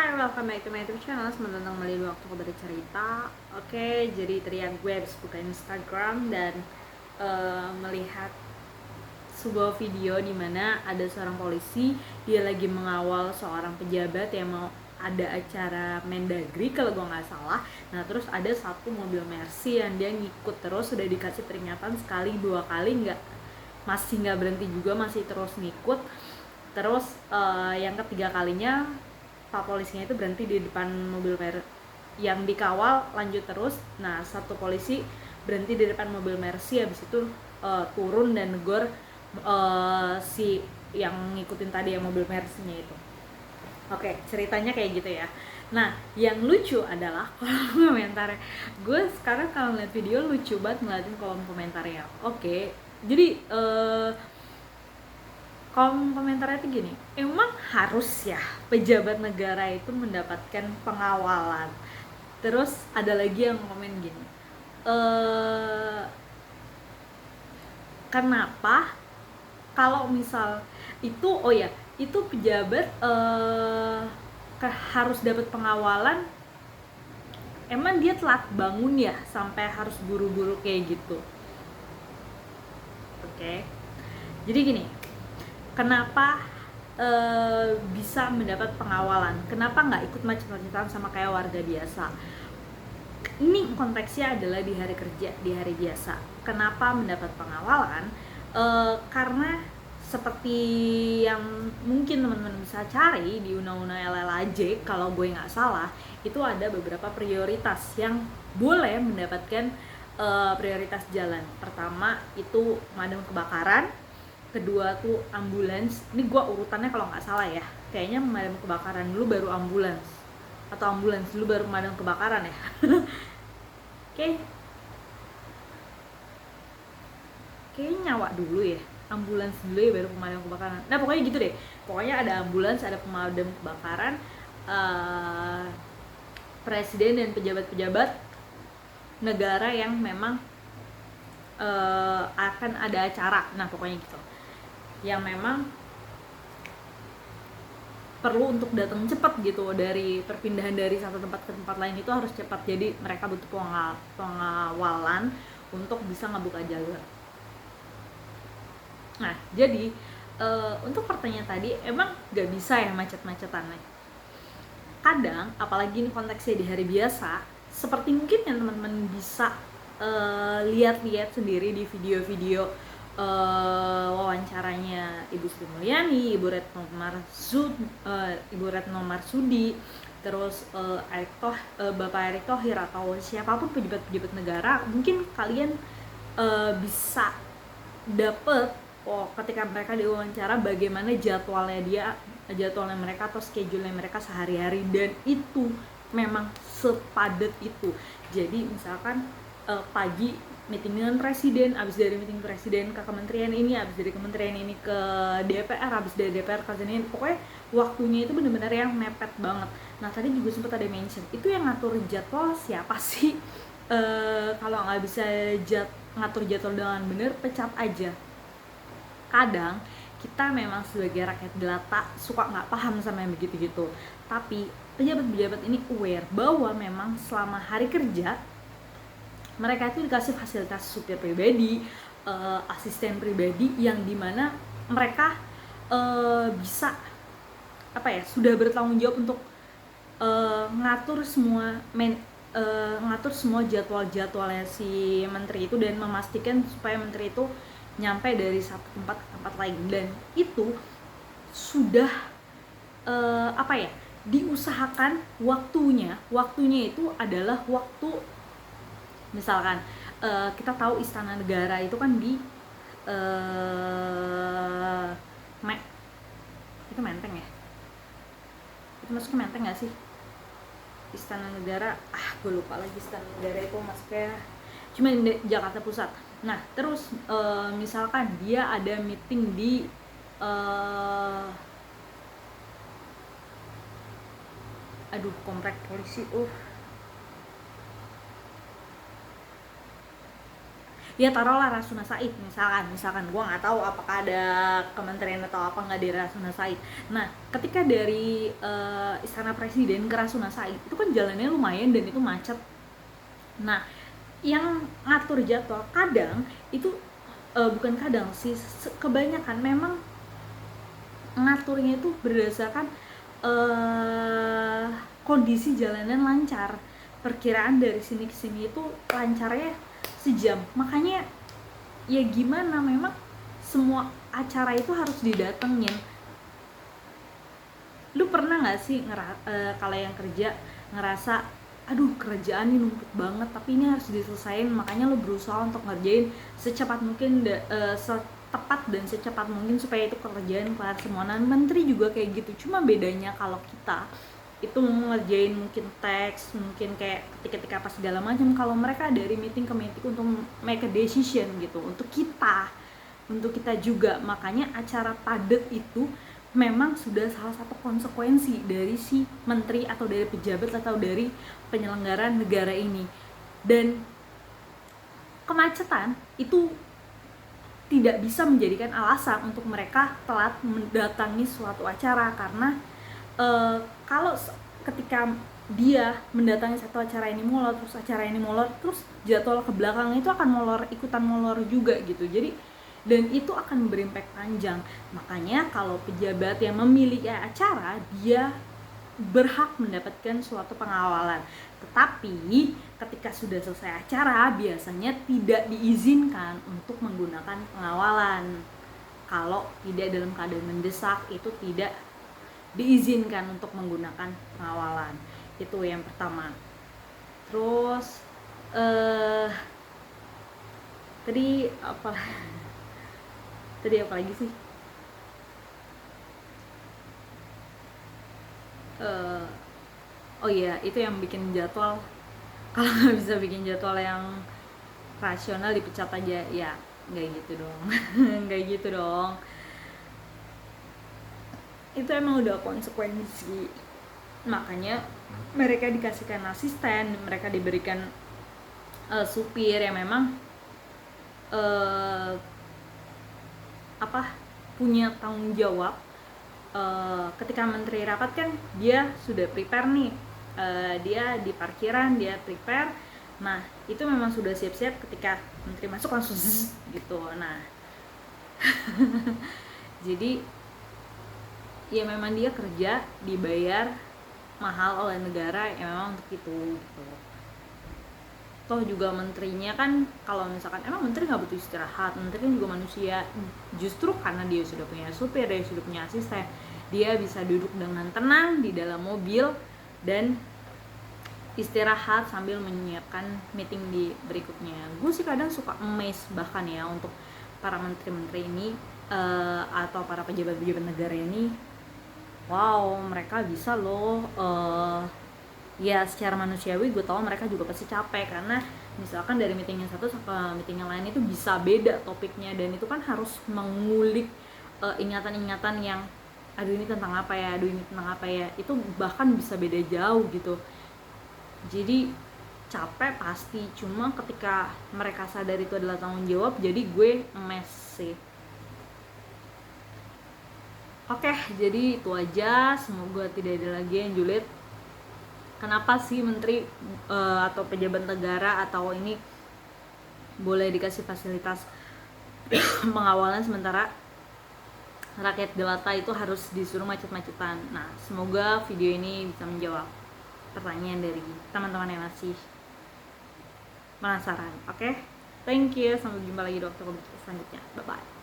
Hai, welcome back to my YouTube channel. Selamat datang kembali di waktu aku bercerita. Oke, jadi teriak gue habis buka Instagram dan melihat sebuah video di mana ada seorang polisi. Dia lagi mengawal seorang pejabat yang mau ada acara Mendagri kalau gue nggak salah. Nah, terus ada satu mobil Mercy yang dia ngikut terus, sudah dikasih peringatan sekali dua kali, masih nggak berhenti juga, masih terus ngikut. Terus yang ketiga kalinya pak polisinya itu berhenti di depan mobil yang dikawal, lanjut terus. Nah, satu polisi berhenti di depan mobil Mercy, habis itu turun dan negor si yang ngikutin tadi yang mobil Mercy-nya itu. Oke, ceritanya kayak gitu ya. Nah, yang lucu adalah kolom komentarnya. Gue sekarang kalau ngeliat video lucu banget ngeliatin kolom komentarnya. Oke, jadi kolom komentarnya itu gini, emang harus ya pejabat negara itu mendapatkan pengawalan? Terus ada lagi yang komen gini, kenapa kalau misal itu, oh ya, itu pejabat harus dapat pengawalan, emang dia telat bangun ya sampai harus buru-buru kayak gitu? Oke, jadi gini, kenapa bisa mendapat pengawalan? Kenapa nggak ikut macet-macetan sama kayak warga biasa? Ini konteksnya adalah di hari kerja, di hari biasa. Kenapa mendapat pengawalan? Karena seperti yang mungkin teman-teman bisa cari di Undang-Undang LLAJ, kalau gue nggak salah, itu ada beberapa prioritas yang boleh mendapatkan prioritas jalan. Pertama itu pemadam kebakaran, kedua tuh ambulans. Ini gue urutannya kalau nggak salah ya, kayaknya pemadam kebakaran dulu baru ambulans, atau ambulans dulu baru pemadam kebakaran ya. Kayaknya nyawa dulu ya, ambulans dulu ya baru pemadam kebakaran. Nah, pokoknya gitu deh. Pokoknya ada ambulans, ada pemadam kebakaran, presiden dan pejabat-pejabat negara yang memang akan ada acara. Nah, pokoknya gitu, yang memang perlu untuk datang cepat gitu, dari perpindahan dari satu tempat ke tempat lain itu harus cepat. Jadi mereka butuh pengawalan untuk bisa ngebuka jalur. Nah, jadi untuk pertanyaan tadi, emang gak bisa ya macet-macetannya? Kadang, apalagi ini konteksnya di hari biasa, seperti mungkin yang teman-teman bisa lihat-lihat sendiri di video-video wawancaranya Ibu Sri Mulyani, Ibu Retno Marsudi, terus Bapak Erick Thohir, atau siapapun pejabat-pejabat negara. Mungkin kalian bisa dapet ketika mereka diwawancara bagaimana jadwalnya mereka atau schedule-nya mereka sehari-hari, dan itu memang sepadat itu. Jadi misalkan pagi meeting dengan presiden, abis dari meeting presiden ke kementerian ini, abis dari kementerian ini ke DPR, abis dari DPR ke sini, pokoknya waktunya itu benar-benar yang mepet banget. Nah, tadi juga sempat ada mention, itu yang ngatur jadwal siapa sih? Kalau nggak bisa ngatur jadwal dengan benar, pecat aja. Kadang kita memang sebagai rakyat jelata suka nggak paham sama yang begitu-gitu, tapi pejabat-pejabat ini aware bahwa memang selama hari kerja mereka itu dikasih fasilitas supir pribadi, asisten pribadi, yang dimana mereka bisa sudah bertanggung jawab untuk ngatur semua jadwal-jadwalnya si menteri itu, dan memastikan supaya menteri itu nyampe dari satu tempat ke tempat lain. Dan itu sudah diusahakan waktunya itu adalah waktu, misalkan kita tahu Istana Negara itu kan di itu Menteng ya? Itu masuknya Menteng nggak sih? Istana Negara, gue lupa lagi. Istana Negara itu masuknya cuma di Jakarta Pusat. Nah, terus misalkan dia ada meeting di komplek polisi, ya taruhlah Rasuna Said misalkan gue nggak tahu apakah ada kementerian atau apa nggak dari Rasuna Said. Nah ketika dari Istana Presiden ke Rasuna Said itu kan jalannya lumayan dan itu macet. Nah yang ngatur jadwal kadang itu bukan kadang sih, kebanyakan memang ngaturnya itu berdasarkan kondisi jalanan lancar. Perkiraan dari sini ke sini itu lancarnya sejam. Makanya ya gimana, memang semua acara itu harus didatengin. Lu pernah nggak sih kalau yang kerja ngerasa aduh kerjaan ini numpuk banget tapi ini harus diselesain, makanya lo berusaha untuk ngerjain secepat mungkin, tepat dan secepat mungkin supaya itu kerjaan kelar semua. Nah menteri juga kayak gitu, cuma bedanya kalau kita itu ngerjain mungkin teks, mungkin kayak ketika apa segala macam, kalau mereka dari meeting ke meeting untuk make a decision gitu untuk kita juga. Makanya acara padat itu memang sudah salah satu konsekuensi dari si menteri atau dari pejabat atau dari penyelenggara negara ini. Dan kemacetan itu tidak bisa menjadikan alasan untuk mereka telat mendatangi suatu acara, karena kalau ketika dia mendatangi satu acara ini molor, terus acara ini molor, terus jadwal ke belakang itu akan ikutan molor juga gitu. Jadi dan itu akan berimpact panjang. Makanya kalau pejabat yang memiliki acara, dia berhak mendapatkan suatu pengawalan. Tetapi ketika sudah selesai acara biasanya tidak diizinkan untuk menggunakan pengawalan. Kalau tidak dalam keadaan mendesak itu tidak diizinkan untuk menggunakan pengawalan. Itu yang pertama. Terus tadi apa lagi sih? Oh iya, itu yang bikin jadwal. Kalau nggak bisa bikin jadwal yang rasional, dipecat aja. Ya nggak gitu dong. Nggak gitu dong. Itu emang udah konsekuensi. Makanya mereka dikasihkan asisten, mereka diberikan supir yang memang punya tanggung jawab. Ketika menteri rapat kan dia sudah prepare nih, dia di parkiran dia prepare. Nah itu memang sudah siap-siap, ketika menteri masuk langsung zzz, gitu. Nah jadi ya memang dia kerja dibayar mahal oleh negara ya memang untuk itu gitu. Toh juga menterinya kan, kalau misalkan emang menteri nggak butuh istirahat, menteri kan juga manusia. Justru karena dia sudah punya supir, dia sudah punya asisten, dia bisa duduk dengan tenang di dalam mobil dan istirahat sambil menyiapkan meeting di berikutnya. Gue sih kadang suka amazed bahkan ya untuk para menteri-menteri ini atau para pejabat-pejabat negara ini. Wow, mereka bisa loh. Ya secara manusiawi gue tahu mereka juga pasti capek, karena misalkan dari meeting yang satu sampai meeting yang lain itu bisa beda topiknya, dan itu kan harus mengulik ingatan-ingatan yang aduh ini tentang apa ya, itu bahkan bisa beda jauh gitu. Jadi capek pasti, cuma ketika mereka sadar itu adalah tanggung jawab, jadi gue emes sih. Oke, jadi itu aja, semoga tidak ada lagi yang julid. Kenapa sih menteri atau pejabat negara atau ini boleh dikasih fasilitas pengawalan, sementara rakyat jelata itu harus disuruh macet-macetan? Nah, semoga video ini bisa menjawab pertanyaan dari teman-teman yang masih penasaran. Oke, thank you, sampai jumpa lagi di waktu selanjutnya. Bye bye.